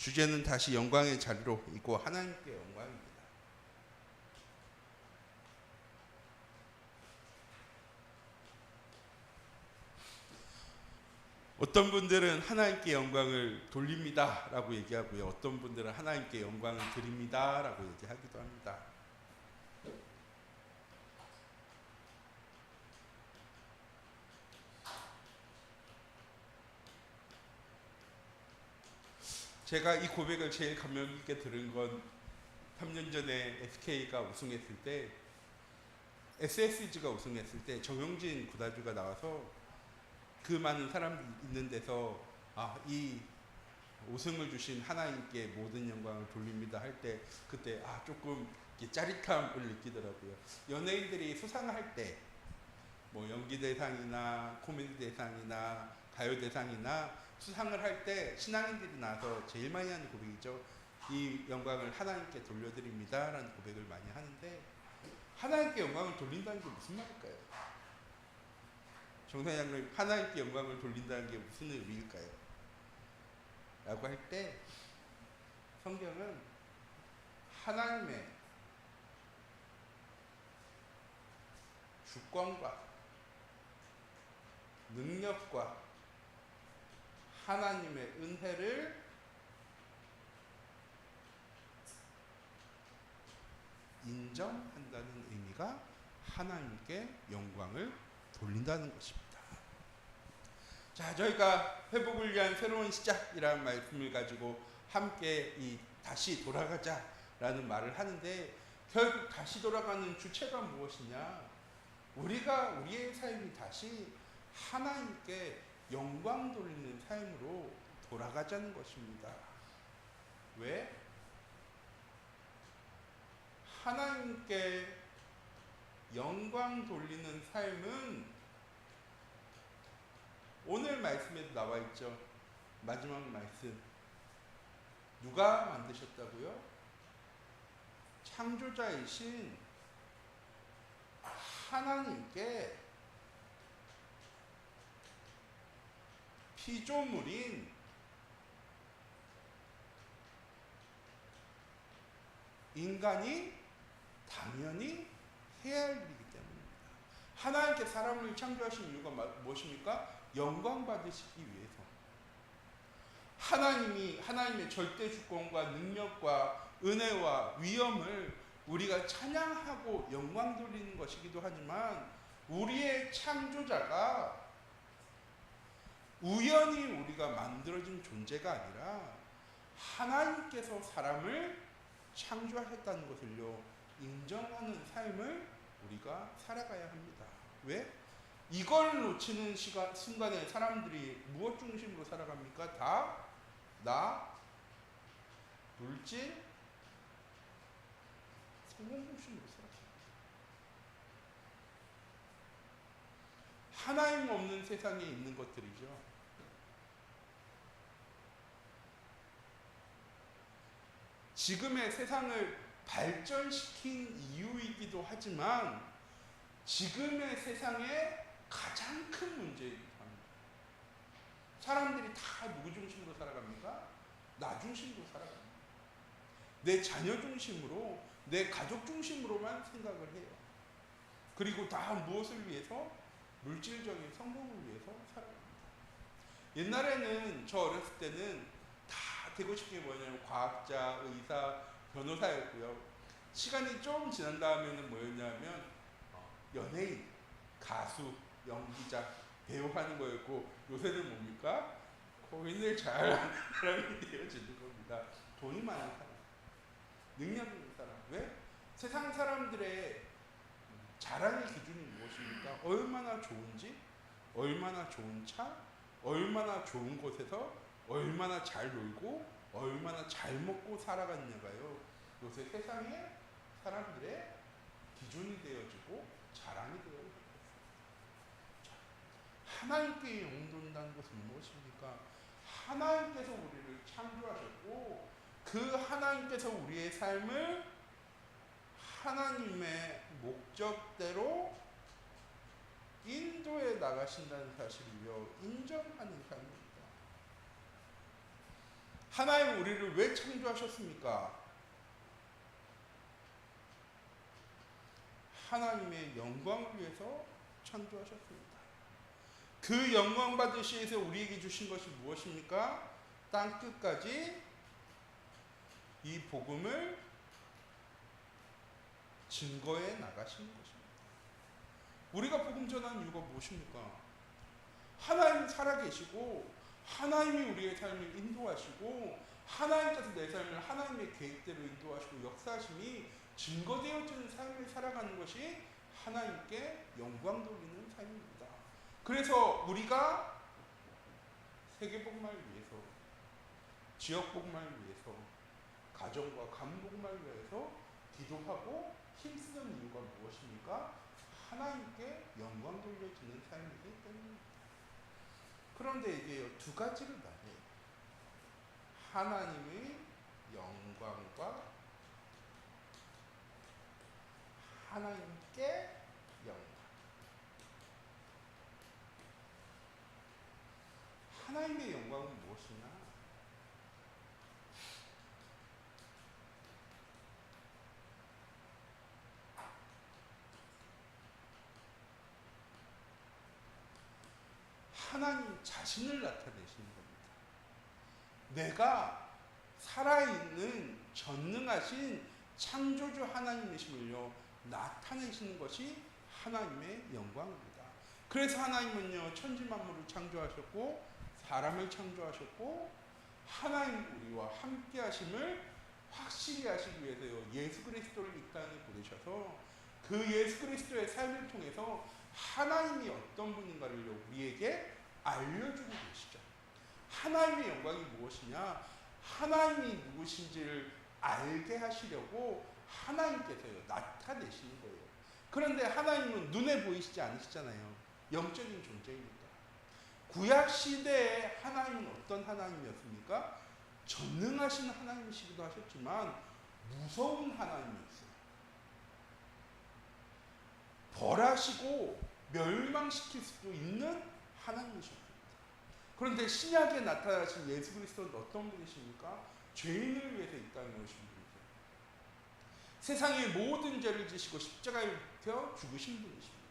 주제는 다시 영광의 자리로 이고 하나님께 영광입니다. 어떤 분들은 하나님께 영광을 돌립니다 라고 얘기하고요, 어떤 분들은 하나님께 영광을 드립니다 라고 얘기하기도 합니다. 제가 이 고백을 제일 감명 깊게 들은 건 3년 전에 SK가 우승했을 때, SSG가 우승했을 때 정용진 구단주가 나와서 그 많은 사람들이 있는 데서 이 우승을 주신 하나님께 모든 영광을 돌립니다 할 때 그때 조금 짜릿함을 느끼더라고요. 연예인들이 수상할 때 뭐 연기 대상이나 코미디 대상이나 가요 대상이나 수상을 할 때 신앙인들이 나와서 제일 많이 하는 고백이죠. 이 영광을 하나님께 돌려드립니다 라는 고백을 많이 하는데, 하나님께 영광을 돌린다는 게 무슨 말일까요? 정사장님, 하나님께 영광을 돌린다는 게 무슨 의미일까요? 라고 할 때 성경은 하나님의 주권과 능력과 하나님의 은혜를 인정한다는 의미가 하나님께 영광을 돌린다는 것입니다. 자, 저희가 회복을 위한 새로운 시작이라는 말씀을 가지고 함께 다시 돌아가자라는 말을 하는데, 결국 다시 돌아가는 주체가 무엇이냐? 우리가 우리의 삶이 다시 하나님께 영광 돌리는 삶으로 돌아가자는 것입니다. 왜? 하나님께 영광 돌리는 삶은 오늘 말씀에도 나와 있죠. 마지막 말씀. 누가 만드셨다고요? 창조자이신 하나님께 피조물인 인간이 당연히 해야 할 일이기 때문입니다. 하나님께 사람을 창조하신 이유가 무엇입니까? 영광 받으시기 위해서. 하나님의 절대 주권과 능력과 은혜와 위엄을 우리가 찬양하고 영광 돌리는 것이기도 하지만, 우리의 창조자가 우연히 우리가 만들어진 존재가 아니라 하나님께서 사람을 창조하셨다는 것을요 인정하는 삶을 우리가 살아가야 합니다. 왜? 이걸 놓치는 순간에 사람들이 무엇 중심으로 살아갑니까? 다 나, 물질, 성공 중심으로 살아갑니다. 하나님 없는 세상에 있는 것들이죠. 지금의 세상을 발전시킨 이유이기도 하지만 지금의 세상의 가장 큰 문제이기도 합니다. 사람들이 다 누구 중심으로 살아갑니까? 나 중심으로 살아갑니다. 내 자녀 중심으로, 내 가족 중심으로만 생각을 해요. 그리고 다 무엇을 위해서? 물질적인 성공을 위해서 살아갑니다. 옛날에는, 저 어렸을 때는 다 되고 싶은 게 뭐냐면 과학자, 의사, 변호사였고요. 시간이 좀 지난 다음에는 뭐였냐면 연예인, 가수, 연기자, 배우 하는 거였고, 요새는 뭡니까? 코인을 잘하는 사람이 되어지는 겁니다. 돈이 많은 사람, 능력 있는 사람. 왜? 세상 사람들의 자랑의 기준이 무엇입니까? 얼마나 좋은지, 얼마나 좋은 차, 얼마나 좋은 곳에서 얼마나 잘 놀고 얼마나 잘 먹고 살아갔냐가요 요새 세상에 사람들의 기준이 되어지고 자랑이 되어지고. 하나님께 영돈다는 것은 무엇입니까? 하나님께서 우리를 창조하셨고 그 하나님께서 우리의 삶을 하나님의 목적대로 인도해 나가신다는 사실을요 인정하는 삶입니다. 하나님 우리를 왜 창조하셨습니까? 하나님의 영광을 위해서 창조하셨습니다. 그 영광 받으시기 위해서 우리에게 주신 것이 무엇입니까? 땅 끝까지 이 복음을 증거해 나가시는 것입니다. 우리가 복음 전하는 이유가 무엇입니까? 하나님 살아계시고 하나님이 우리의 삶을 인도하시고 하나님께서 내 삶을 하나님의 계획대로 인도하시고 역사하심이 증거되어지는 삶을 살아가는 것이 하나님께 영광 돌리는 삶입니다. 그래서 우리가 세계복음을 위해서, 지역복음을 위해서, 가정과 가문복음을 위해서 기도하고 힘쓰는 이유가 무엇입니까? 하나님께 영광 돌려지는 삶이기 때문입니다. 그런데 이게 두 가지를 나뉘어요. 하나님의 영광과 하나님께 영광. 하나님의 영광은 무엇이냐? 하나님 자신을 나타내시는 겁니다. 내가 살아있는 전능하신 창조주 하나님이심을요 나타내시는 것이 하나님의 영광입니다. 그래서 하나님은요 천지만물을 창조하셨고 사람을 창조하셨고 하나님 우리와 함께 하심을 확실히 하시기 위해서요 예수 그리스도를 이 땅에 보내셔서 그 예수 그리스도의 삶을 통해서 하나님이 어떤 분인가를 우리에게 알려주고 계시죠. 하나님의 영광이 무엇이냐? 하나님이 누구신지를 알게 하시려고 하나님께서요 나타내시는 거예요. 그런데 하나님은 눈에 보이시지 않으시잖아요. 영적인 존재입니다. 구약 시대에 하나님은 어떤 하나님이었습니까? 전능하신 하나님이시기도 하셨지만 무서운 하나님이었어요. 벌하시고 멸망시킬 수도 있는 하나님이셨습니다. 그런데 신약에 나타나신 예수 그리스도는 어떤 분이십니까? 죄인을 위해서 이 땅에 오신 분이세요. 세상의 모든 죄를 지시고 십자가에 붙여 죽으신 분이십니다.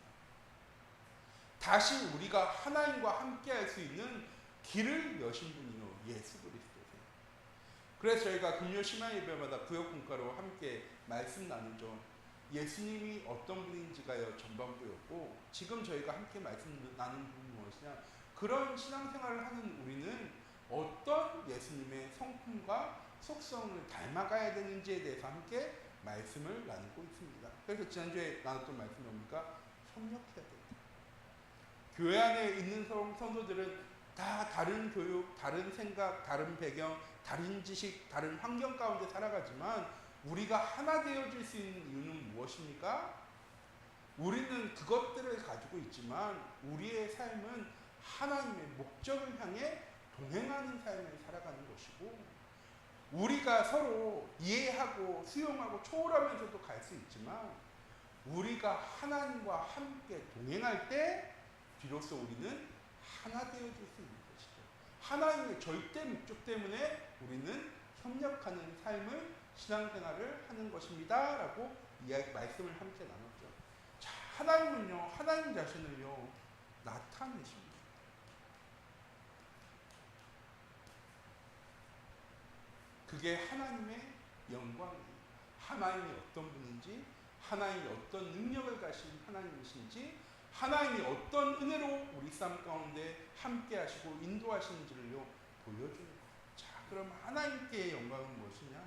다시 우리가 하나님과 함께 할 수 있는 길을 여신 분이요 예수 그리스도세요. 그래서 저희가 금요 심야 예배마다 구역 공과로 함께 말씀 나누죠. 예수님이 어떤 분인지가요 전반부였고 지금 저희가 함께 말씀 나누는 부분이 무엇이냐, 그런 신앙생활을 하는 우리는 어떤 예수님의 성품과 속성을 닮아가야 되는지에 대해서 함께 말씀을 나누고 있습니다. 그래서 지난주에 나눴던 말씀이 뭡니까? 협력해야 된다. 교회 안에 있는 성도들은 다 다른 교육, 다른 생각, 다른 배경, 다른 지식, 다른 환경 가운데 살아가지만 우리가 하나 되어질 수 있는 이유는 무엇입니까? 우리는 그것들을 가지고 있지만 우리의 삶은 하나님의 목적을 향해 동행하는 삶을 살아가는 것이고, 우리가 서로 이해하고 수용하고 초월하면서도 갈 수 있지만 우리가 하나님과 함께 동행할 때 비로소 우리는 하나 되어질 수 있는 것이죠. 하나님의 절대 목적 때문에 우리는 협력하는 삶을 신앙생활을 하는 것입니다 라고 말씀을 함께 나눴죠. 자, 하나님은요 하나님 자신을요 나타내십니다. 그게 하나님의 영광이에요. 하나님이 어떤 분인지, 하나님이 어떤 능력을 가진 하나님이신지, 하나님이 어떤 은혜로 우리 삶 가운데 함께 하시고 인도하시는지를요 보여주는 거예요. 자, 그럼 하나님께의 영광은 무엇이냐?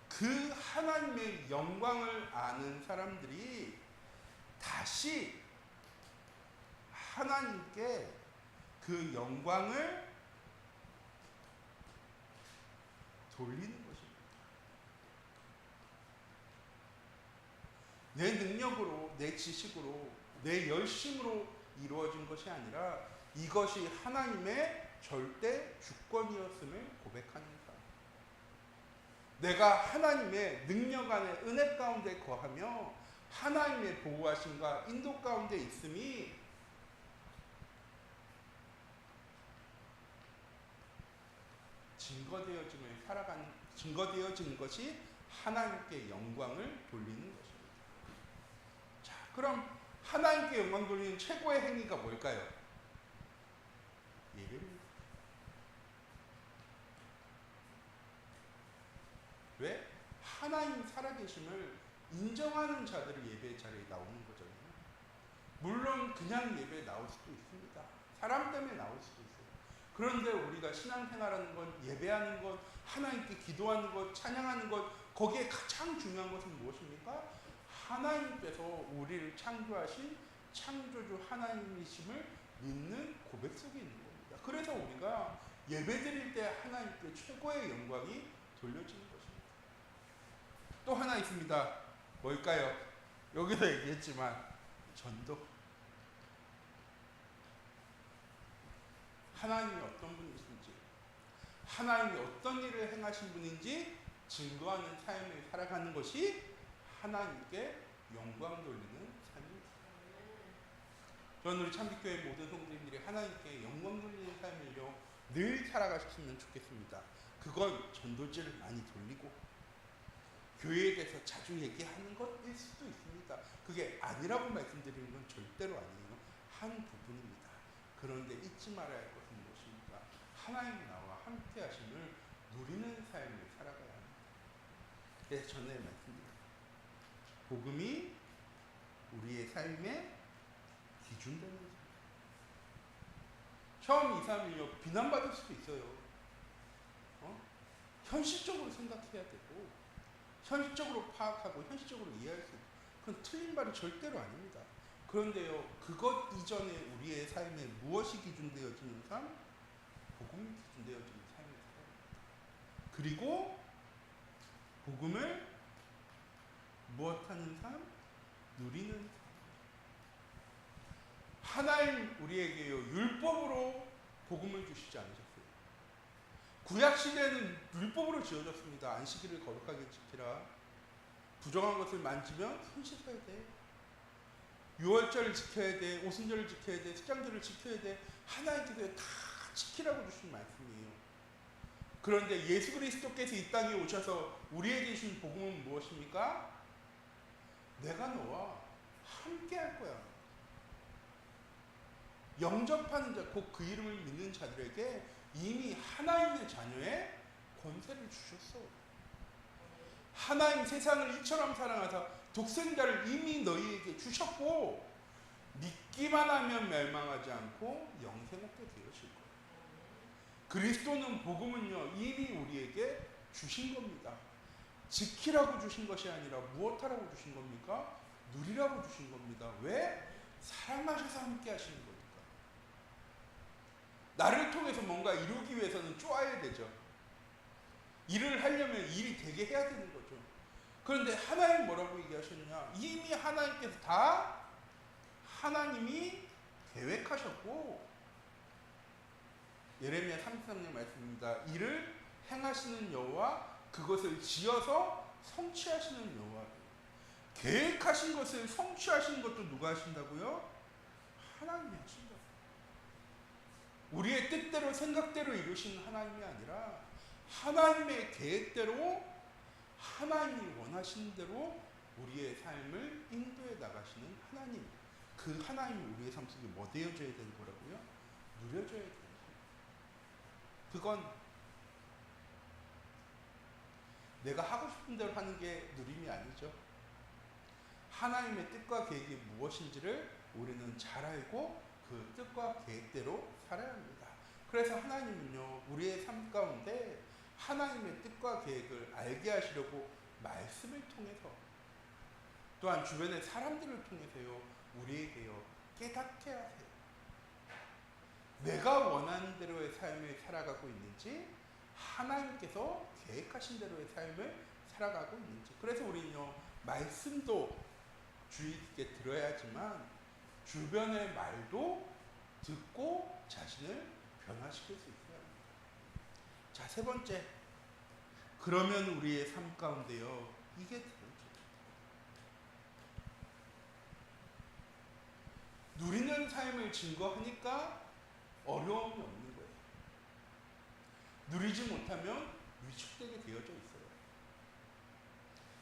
그 하나님의 영광을 아는 사람들이 다시 하나님께 그 영광을 돌리는 것입니다. 내 능력으로, 내 지식으로, 내 열심으로 이루어진 것이 아니라 이것이 하나님의 절대 주권이었음을 고백하는 사람. 내가 하나님의 능력 안에 은혜 가운데 거하며 하나님의 보호하심과 인도 가운데 있음이 증거되어지는 것이 하나님께 영광을 돌리는 것입니다. 자, 그럼 하나님께 영광 돌리는 최고의 행위가 뭘까요? 예배입니다. 왜? 하나님 살아계심을 인정하는 자들이 예배 자리에 나오는 거잖아요. 물론 그냥 예배에 나올 수도 있습니다. 사람 때문에 나올 수도 있어요. 그런데 우리가 신앙생활하는 것, 예배하는 것, 하나님께 기도하는 것, 찬양하는 것, 거기에 가장 중요한 것은 무엇입니까? 하나님께서 우리를 창조하신 창조주 하나님이심을 믿는 고백 속에 있는 겁니다. 그래서 우리가 예배드릴 때 하나님께 최고의 영광이 돌려지는 것입니다. 또 하나 있습니다. 뭘까요? 여기서 얘기했지만 전도. 하나님이 어떤 분이신지, 하나님이 어떤 일을 행하신 분인지 증거하는 삶을 살아가는 것이 하나님께 영광 돌리는 삶입니다. 저는 우리 참빛교회 모든 성도님들이 하나님께 영광 돌리는 삶을요 늘 살아가셨으면 좋겠습니다. 그건 전도지를 많이 돌리고 교회에 대해서 자주 얘기하는 것일 수도 있습니다. 그게 아니라고 말씀드리는 건 절대로 아니에요. 한 부분입니다. 그런데 잊지 말아야 할 것은 무엇입니까? 하나님이 나와 함께 하심을 누리는 삶을 살아가야 합니다. 그래서 전에 말씀드렸습니다. 복음이 우리의 삶의 기준 되는 것입니다. 처음 2, 3일요 비난받을 수도 있어요. 현실적으로 생각해야 되고 현실적으로 파악하고 현실적으로 이해할 수 있고 그건 틀린 말이 절대로 아닙니다. 그런데요 그것 이전에 우리의 삶에 무엇이 기준되어지는 삶? 복음이 기준되어지는 삶을 살아갑니다. 그리고 복음을 무엇하는 삶? 누리는 삶. 하나님 우리에게요 율법으로 복음을 주시지 않으셨어요. 구약시대는 율법으로 지어졌습니다. 안식일을 거룩하게 지키라. 부정한 것을 만지면 손 씻어야 돼. 유월절을 지켜야 돼. 오순절을 지켜야 돼. 특장절을 지켜야 돼. 하나님께서 다 지키라고 주신 말씀이에요. 그런데 예수 그리스도께서 이 땅에 오셔서 우리에게 주신 복음은 무엇입니까? 내가 너와 함께 할 거야. 영접하는 자, 곧 그 이름을 믿는 자들에게 이미 하나님의 자녀의 권세를 주셨어. 하나님 세상을 이처럼 사랑하사 독생자를 이미 너희에게 주셨고 믿기만 하면 멸망하지 않고 영생 얻게 되어질 거예요. 그리스도는 복음은요 이미 우리에게 주신 겁니다. 지키라고 주신 것이 아니라 무엇하라고 주신 겁니까? 누리라고 주신 겁니다. 왜? 사랑하셔서 함께 하시는 거니까. 나를 통해서 뭔가 이루기 위해서는 쪼아야 되죠. 일을 하려면 일이 되게 해야 되는 거죠. 그런데 하나님 뭐라고 얘기하셨냐? 이미 하나님께서 다 하나님이 계획하셨고 예레미야 33장 말씀입니다. 이를 행하시는 여호와 그것을 지어서 성취하시는 여호와. 계획하신 것을 성취하시는 것도 누가 하신다고요? 하나님이 하신다. 우리의 뜻대로 생각대로 이루시는 하나님이 아니라 하나님의 계획대로 하나님이 원하시는 대로 우리의 삶을 인도해 나가시는 하나님. 그 하나님이 우리의 삶 속에 뭐 되어져야 되는 거라고요? 누려져야 되는 거예요. 그건 내가 하고 싶은 대로 하는 게 누림이 아니죠. 하나님의 뜻과 계획이 무엇인지를 우리는 잘 알고 그 뜻과 계획대로 살아야 합니다. 그래서 하나님은요 우리의 삶 가운데 하나님의 뜻과 계획을 알게 하시려고 말씀을 통해서 또한 주변의 사람들을 통해서요 우리에게요 깨닫게 하세요. 내가 원하는 대로의 삶을 살아가고 있는지 하나님께서 계획하신 대로의 삶을 살아가고 있는지. 그래서 우리는요 말씀도 주의 깊게 들어야 하지만 주변의 말도 듣고 자신을 변화시킬 수 있어야 합니다. 자, 세 번째. 그러면 우리의 삶 가운데요 이게 들어오죠. 누리는 삶을 증거하니까 어려움이 없는 거예요. 누리지 못하면 위축되게 되어져 있어요.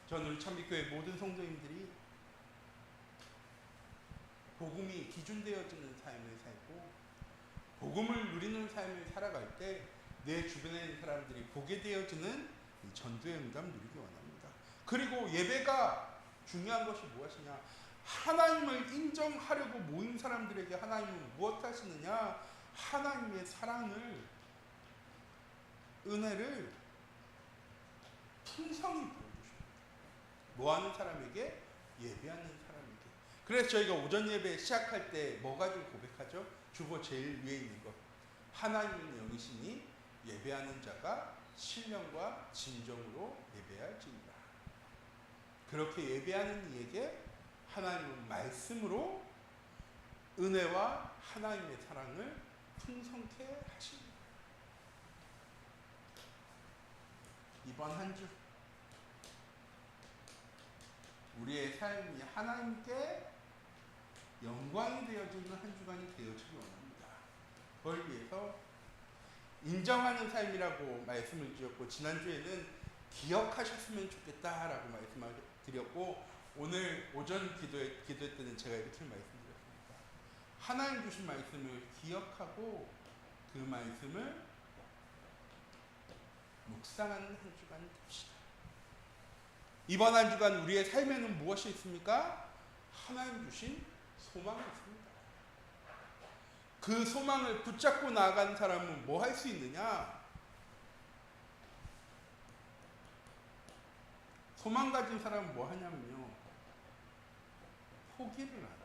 저는 우리 참빛교회 모든 성도님들이 복음이 기준되어지는 삶을 살고 복음을 누리는 삶을 살아갈 때 내 주변에 있는 사람들이 보게 되어지는 이 전도의 응답 누리기 원합니다. 그리고 예배가 중요한 것이 무엇이냐? 하나님을 인정하려고 모인 사람들에게 하나님은 무엇 하시느냐? 하나님의 사랑을, 은혜를 풍성히 보여주십니다. 뭐하는 사람에게? 예배하는 사람에게. 그래서 저희가 오전 예배 시작할 때 뭐 가지고 고백하죠? 주보 제일 위에 있는 것. 하나님은 영이시니 예배하는 자가 신령과 진정으로 예배할지니라. 그렇게 예배하는 이에게 하나님은 말씀으로 은혜와 하나님의 사랑을 풍성케 하십니다. 이번 한 주 우리의 삶이 하나님께 영광이 되어지는 한 주간이 되어지기 원합니다. 그걸 위해서 인정하는 삶이라고 말씀을 드렸고, 지난주에는 기억하셨으면 좋겠다라고 말씀을 드렸고, 오늘 오전 기도회 때는 제가 이렇게 말씀드렸습니다. 하나님 주신 말씀을 기억하고 그 말씀을 묵상하는 한 주간이 됩시다. 이번 한 주간 우리의 삶에는 무엇이 있습니까? 하나님 주신 소망이 있습니다. 그 소망을 붙잡고 나아가는 사람은 뭐 할 수 있느냐? 소망 가진 사람은 뭐 하냐면요, 포기를 안 해요.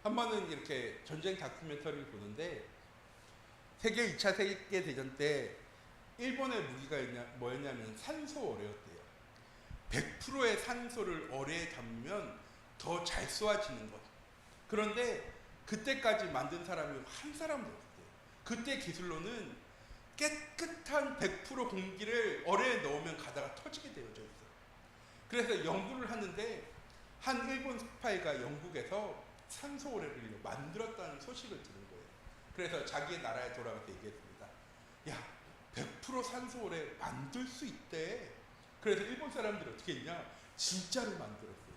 한 번은 이렇게 전쟁 다큐멘터리를 보는데, 세계 2차 세계대전 때 일본의 무기가 뭐였냐면 산소 어뢰였대요. 100%의 산소를 어뢰에 담으면 더 잘 쏘아지는 것. 그런데 그때까지 만든 사람이 한 사람도 없었대요. 그때 기술로는 깨끗한 100% 공기를 어뢰에 넣으면 가다가 터지게 되어져 있어요. 그래서 연구를 하는데 한 일본 스파이가 영국에서 산소 어뢰를 만들었다는 소식을 들은 거예요. 그래서 자기의 나라에 돌아가서 얘기했습니다. 야, 100% 산소 어뢰 만들 수 있대. 그래서 일본 사람들이 어떻게 했냐? 진짜로 만들었어요.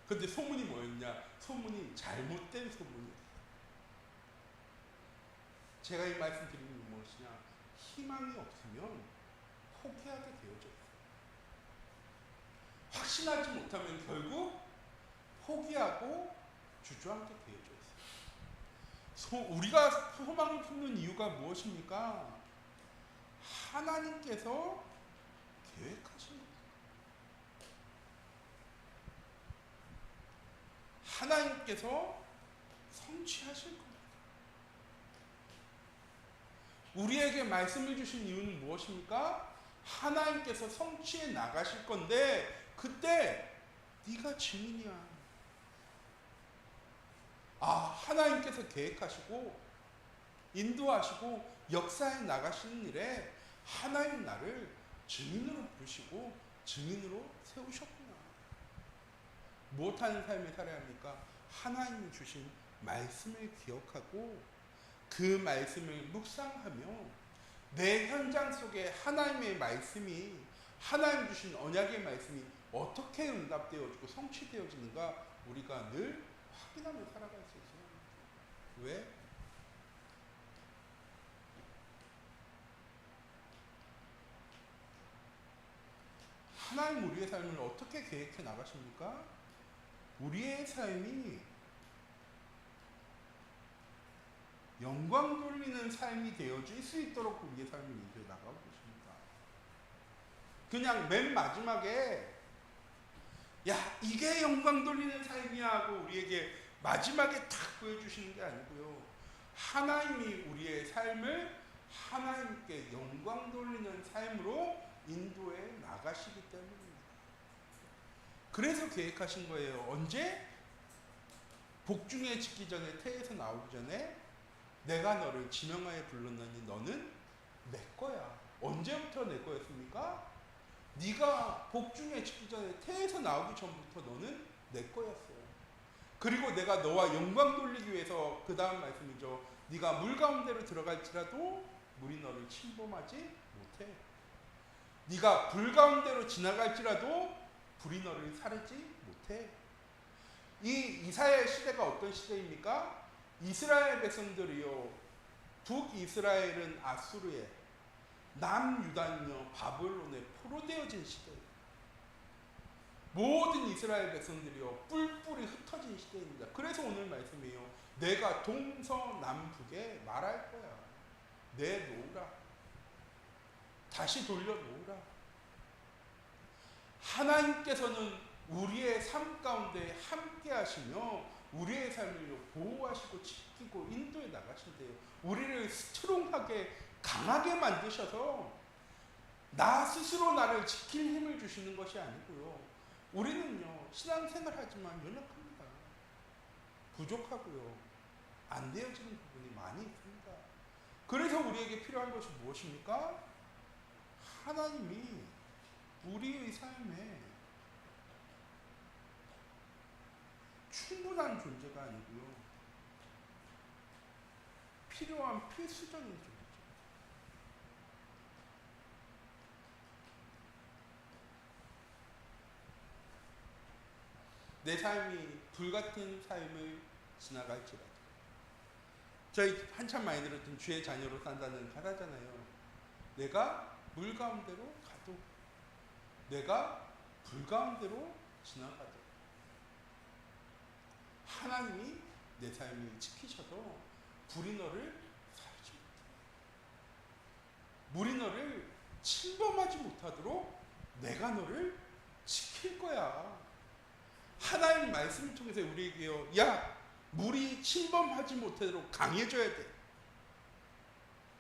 근데 소문이 뭐였냐? 소문이 잘못된 소문이었어요. 제가 이 말씀 드리는 게 무엇이냐? 희망이 없으면 포기하게 되어져 있어요. 확신하지 못하면 결국 포기하고 주저앉게 되어져 있어요. 우리가 소망을 품는 이유가 무엇입니까? 하나님께서 계획하신 겁니다. 하나님께서 성취하실 겁니다. 우리에게 말씀을 주신 이유는 무엇입니까? 하나님께서 성취해 나가실 건데 그때 네가 증인이야. 하나님께서 계획하시고 인도하시고 역사해 나가시는 일에 하나님 나를 증인으로 부르시고 증인으로 세우셨구나. 무엇하는 삶을 살아야 합니까? 하나님이 주신 말씀을 기억하고 그 말씀을 묵상하며 내 현장 속에 하나님의 말씀이, 하나님 주신 언약의 말씀이 어떻게 응답되어지고 성취되어지는가 우리가 늘 확인하며 살아갈 수 있어요. 왜? 하나님 우리의 삶을 어떻게 계획해 나가십니까? 우리의 삶이 영광 돌리는 삶이 되어질 수 있도록 우리의 삶을 인도해 나가고 계십니다. 그냥 맨 마지막에 야 이게 영광 돌리는 삶이야 하고 우리에게 마지막에 탁 보여주시는 게 아니고요. 하나님이 우리의 삶을 하나님께 영광 돌리는 삶으로 인도해 나가시기 때문입니다. 그래서 계획하신 거예요. 언제? 복중에 짓기 전에, 태에서 나오기 전에 내가 너를 지명하여 불렀나니 너는 내 거야. 언제부터 내 거였습니까? 네가 복중에 짓기 전에, 태에서 나오기 전부터 너는 내 거였어요. 그리고 내가 너와 영광 돌리기 위해서 그 다음 말씀이죠. 네가 물 가운데로 들어갈지라도 물이 너를 침범하지 못해. 네가 불 가운데로 지나갈지라도 불이 너를 사르지 못해. 이 이사야의 시대가 어떤 시대입니까? 이스라엘 백성들이요, 북이스라엘은 아수르에, 남유다는요 바벨론에 포로되어진 시대예요. 모든 이스라엘 백성들이요 뿔뿔이 흩어진 시대입니다. 그래서 오늘 말씀이에요. 내가 동서남북에 말할 거야. 내놓으라. 다시 돌려놓으라. 하나님께서는 우리의 삶 가운데 함께 하시며 우리의 삶을 보호하시고 지키고 인도해 나가신대요. 우리를 스트롱하게 강하게 만드셔서 나 스스로 나를 지킬 힘을 주시는 것이 아니고요. 우리는요 신앙생활 하지만 연약합니다. 부족하고요. 안 되어지는 부분이 많이 있습니다. 그래서 우리에게 필요한 것이 무엇입니까? 하나님이 우리의 삶에 충분한 존재가 아니고요. 필요한 필수적인 존재. 내 삶이 불같은 삶을 지나갈지라도. 저희 한참 많이 들었던 주의 자녀로 산다는 가사잖아요. 내가 물 가운데로 가도, 내가 불 가운데로 지나가도 하나님이 내 삶을 지키셔서 불이 너를 사르지 못해. 물이 너를 침범하지 못하도록 내가 너를 지킬 거야. 하나님 말씀을 통해서 우리에게요, 야, 물이 침범하지 못하도록 강해져야 돼.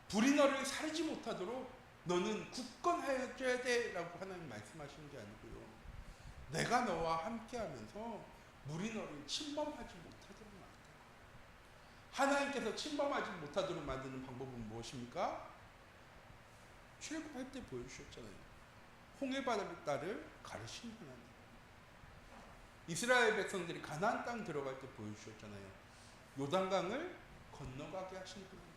불이 너를 사르지 못하도록 너는 굳건해져야 돼 라고 하나님 말씀하시는 게 아니고요, 내가 너와 함께하면서 물이 너를 침범하지 못하도록 만든다. 하나님께서 침범하지 못하도록 만드는 방법은 무엇입니까? 출애굽할 때 보여주셨잖아요. 홍해바다를 가르치는 하나님. 이스라엘 백성들이 가나안 땅 들어갈 때 보여주셨잖아요. 요단강을 건너가게 하시는 하나님.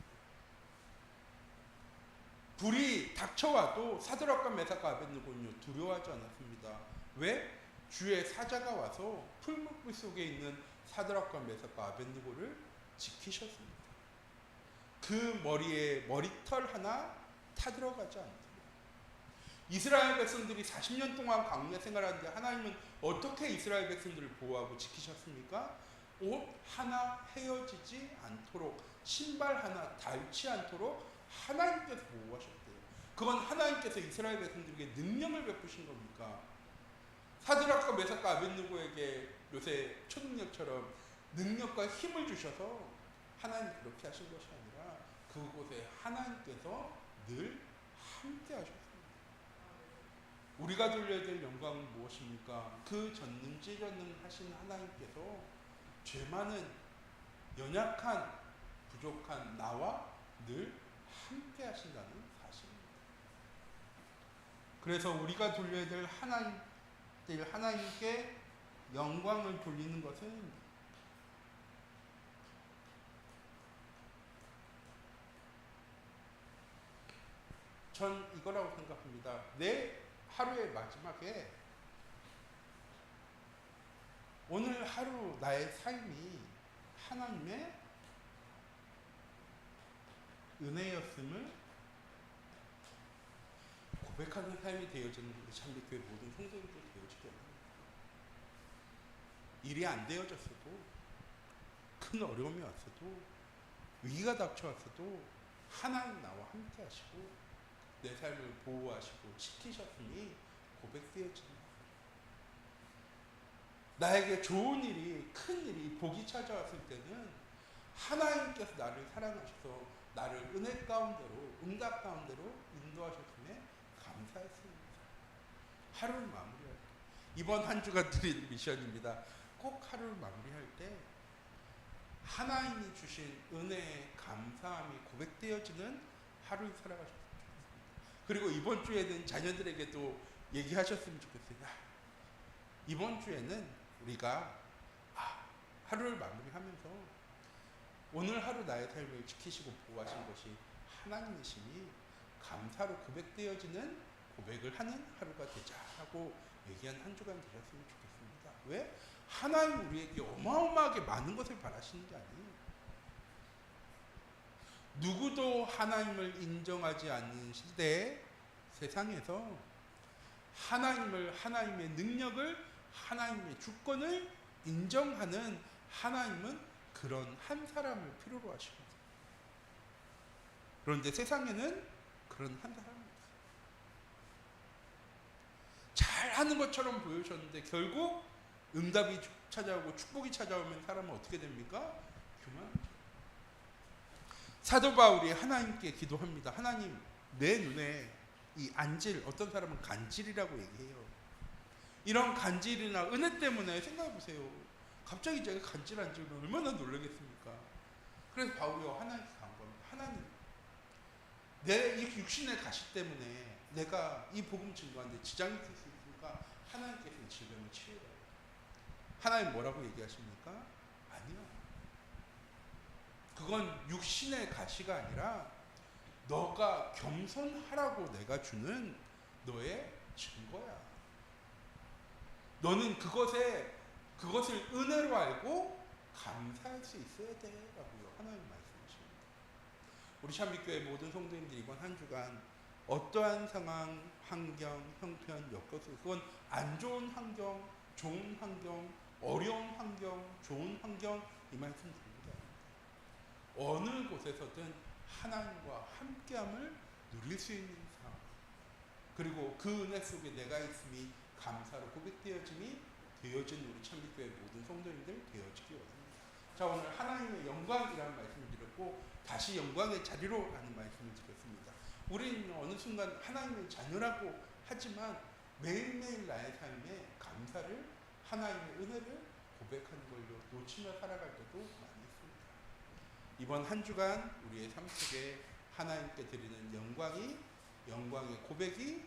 불이 닥쳐와도 사드락과 메삭과 아벳느고는요 두려워하지 않았습니다. 왜? 주의 사자가 와서 풀무불 속에 있는 사드락과 메삭과 아벳느고를 지키셨습니다. 그 머리에 머리털 하나 타들어가지 않습니다. 이스라엘 백성들이 40년 동안 광야 생활하는데 하나님은 어떻게 이스라엘 백성들을 보호하고 지키셨습니까? 옷 하나 헤어지지 않도록, 신발 하나 닳지 않도록 하나님께서 보호하셨대요. 그건 하나님께서 이스라엘 백성들에게 능력을 베푸신 겁니까? 사드락과 메삭과 아벳느고에게 요새 초능력처럼 능력과 힘을 주셔서 하나님 그렇게 하신 것이 아니라 그곳에 하나님께서 늘 함께 하셨습니다. 우리가 돌려야 될 영광은 무엇입니까? 그 전능지전능하신 하나님께서 죄 많은, 연약한, 부족한 나와 늘 함께 하신다는 사실입니다. 그래서 우리가 돌려야 될 하나님께 영광을 돌리는 것은 전 이거라고 생각합니다. 내 하루의 마지막에 오늘 하루 나의 삶이 하나님의 은혜였음을 고백하는 삶이 되어지는 우리 참빛교회 모든 성도들도 되어지게 합니다. 일이 안 되어졌어도, 큰 어려움이 왔어도, 위기가 닥쳐왔어도 하나님 나와 함께 하시고 내 삶을 보호하시고 지키셨으니 고백되어집니다. 나에게 좋은 일이, 큰 일이, 복이 찾아왔을 때는 하나님께서 나를 사랑하셔서 나를 은혜 가운데로, 응답 가운데로 인도하셨음에 감사했습니다. 하루를 마무리할 때, 이번 한 주가 드린 미션입니다. 꼭 하루를 마무리할 때 하나님이 주신 은혜의 감사함이 고백되어지는 하루를 살아가셨습니다. 그리고 이번 주에는 자녀들에게도 얘기하셨으면 좋겠어요. 이번 주에는 우리가 하루를 마무리하면서 오늘 하루 나의 삶을 지키시고 보호하신 것이 하나님이시니 감사로 고백되어지는 고백을 하는 하루가 되자 하고 얘기한 한 주간 되셨으면 좋겠습니다. 왜? 하나님 우리에게 어마어마하게 많은 것을 바라시는 게 아니에요. 누구도 하나님을 인정하지 않는 시대 세상에서 하나님을, 하나님의 능력을, 하나님의 주권을 인정하는 하나님은 그런 한 사람을 필요로 하십니다. 그런데 세상에는 그런 한 사람이 없어요. 잘하는 것처럼 보여주셨는데 결국 응답이 찾아오고 축복이 찾아오면 사람은 어떻게 됩니까? 교만. 사도 바울이 하나님께 기도합니다. 하나님, 내 눈에 이 안질, 어떤 사람은 간질이라고 얘기해요. 이런 간질이나 은혜 때문에 생각해 보세요. 갑자기 제가 간질한 줄은 얼마나 놀라겠습니까? 그래서 바울이 하나님께 간 겁니다. 하나님, 내 육신의 가시 때문에 내가 이 복음 증거하는데 지장이 있을 수 있으니까 하나님께서는 질병을 치유해요. 하나님 뭐라고 얘기하십니까? 아니요. 그건 육신의 가시가 아니라 너가 겸손하라고 내가 주는 너의 증거야. 너는 그것을 은혜로 알고 감사할 수 있어야 돼라고요. 하나님 말씀하십니다. 우리 참빛교회 모든 성도님들이 이번 한 주간 어떠한 상황, 환경, 형편, 엮여서 그건 안 좋은 환경, 좋은 환경, 어려운 환경, 좋은 환경 이 말씀 드립니다. 어느 곳에서든 하나님과 함께함을 누릴 수 있는 상황, 그리고 그 은혜 속에 내가 있음이 감사로 고백되어짐이 되어진 우리 참빛교회 모든 성도님들 되어지기 원합니다. 자, 오늘 하나님의 영광이라는 말씀을 드렸고 다시 영광의 자리로 하는 말씀을 드렸습니다. 우리는 어느 순간 하나님의 자녀라고 하지만 매일매일 나의 삶에 감사를, 하나님의 은혜를 고백하는 걸로 놓치며 살아갈 때도 많이 있습니다. 이번 한 주간 우리의 삶 속에 하나님께 드리는 영광의 고백이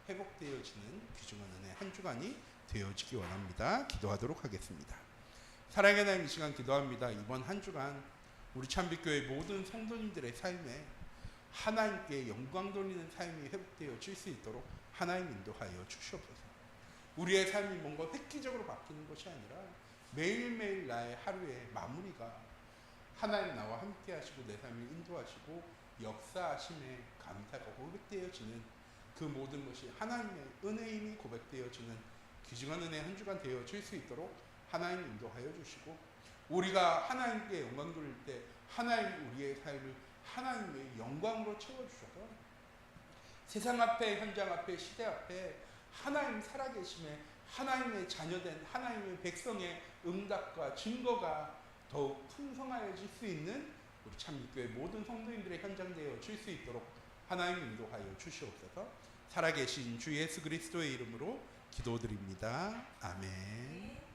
회복되어지는 귀중한 은혜 한 주간이 되어지기 원합니다. 기도하도록 하겠습니다. 사랑의 하나님, 이 시간 기도합니다. 이번 한 주간 우리 참빛교회 모든 성도님들의 삶에 하나님께 영광 돌리는 삶이 회복되어질 수 있도록 하나님 인도하여 주시옵소서. 우리의 삶이 뭔가 획기적으로 바뀌는 것이 아니라 매일매일 나의 하루의 마무리가 하나님 나와 함께 하시고 내 삶을 인도하시고 역사하심에 감사가 고백되어지는 그 모든 것이 하나님의 은혜임이 고백되어지는 귀중한 은혜 한 주간 되어질 수 있도록 하나님 인도하여 주시고, 우리가 하나님께 영광 돌릴 때 하나님 우리의 삶을 하나님의 영광으로 채워주셔서 세상 앞에, 현장 앞에, 시대 앞에 하나님 살아계심에 하나님의 자녀된 하나님의 백성의 응답과 증거가 더욱 풍성하여질 수 있는 우리 참빛교회 모든 성도님들의 현장 되어질 수 있도록 하나님 인도하여 주시옵소서. 살아계신 주 예수 그리스도의 이름으로 기도드립니다. 아멘.